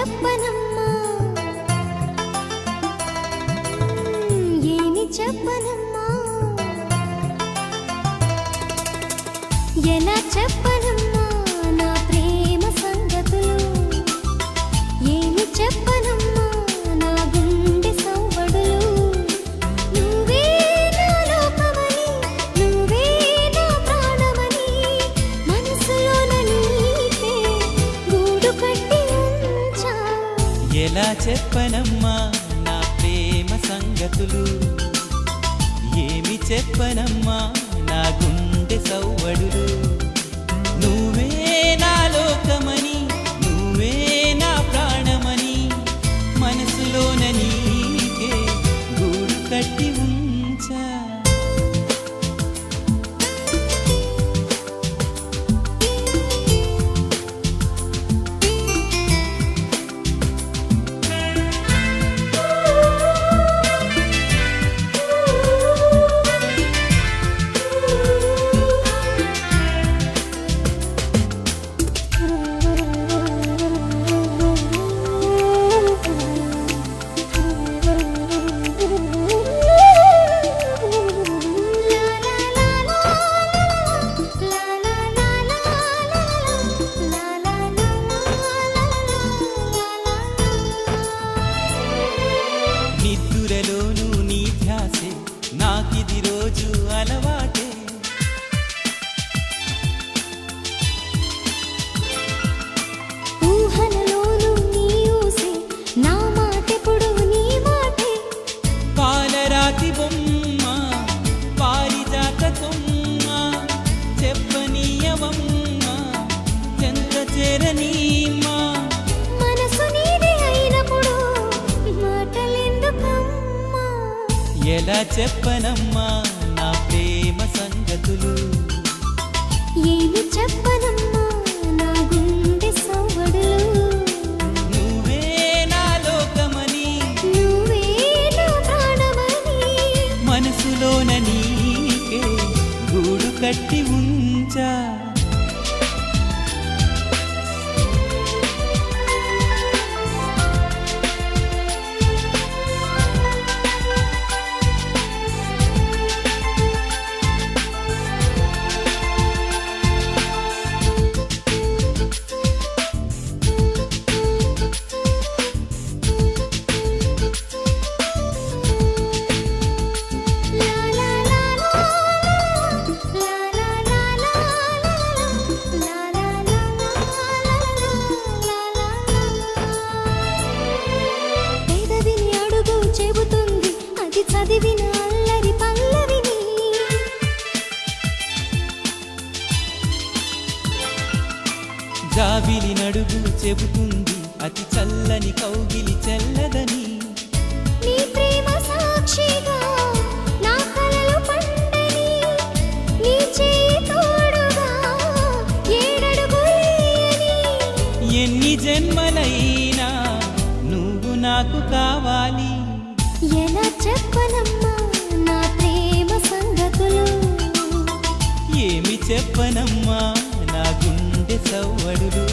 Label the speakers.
Speaker 1: చెప్పనమ్మా ఏమి చెప్పనమ్మా ఎలా చెప్పనమ్మా నా ప్రేమ సంగతులు ఏమి చెప్పనమ్మా నా గుండె సవ్వడులు నువ్వే నా లోకమని నువ్వే నా ప్రాణమని మనసులోన నీకే గూడు కట్టి ఉంచా
Speaker 2: ఎలా చెప్పనమ్మా నా ప్రేమ సంగతులు ఏమి చెప్పనమ్మా నా గుండె సవ్వడులు నువ్వే నా లోకమని నువ్వే నా ప్రాణమని మనసులోన నీకే గూడు కట్టి ఉంచా నిద్దురలోను నీ ధ్యాసే నాకిది రోజు అలవాటే
Speaker 1: ఊహలలోను నీ ఊసే నా మాటెప్పుడు నీ మాటే
Speaker 2: పాలరాతి బొమ్మ పారిజాత కొమ్మ చెప్పనీయవమ్మ చెంత చేరనీమ్మా
Speaker 1: మనసు నీదే అయినప్పుడు మాటలెందుకమ్మా
Speaker 2: ఎలా చెప్పనమ్మా నా ప్రేమ సంగతులు
Speaker 1: ఏమి చెప్పనమ్మా నా గుండె సవ్వడులు
Speaker 2: నువ్వే నా లోకమని
Speaker 1: నువ్వే నా ప్రాణమని
Speaker 2: మనసులోన నీకే గూడు కట్టి ఉంచా
Speaker 1: పెదవిని అడుగు చెబుతుంది అది చదివిన అల్లరి పల్లవిని
Speaker 2: జాబిలి నడుగు చెబుతుంది అతి చల్లని కౌగిలి చెల్లదని
Speaker 1: నీ ప్రేమ సాక్షిగా నా కలలు పండని నీ చేయి తోడుగా ఏడడుగులేయని
Speaker 2: ఎన్ని జన్మలైనా నువ్వు నాకు కావాలి
Speaker 1: ఎలా చెప్పనమ్మా నా ప్రేమ సంగతులు
Speaker 2: ఏమి చెప్పనమ్మా నా గుండె సవ్వడులు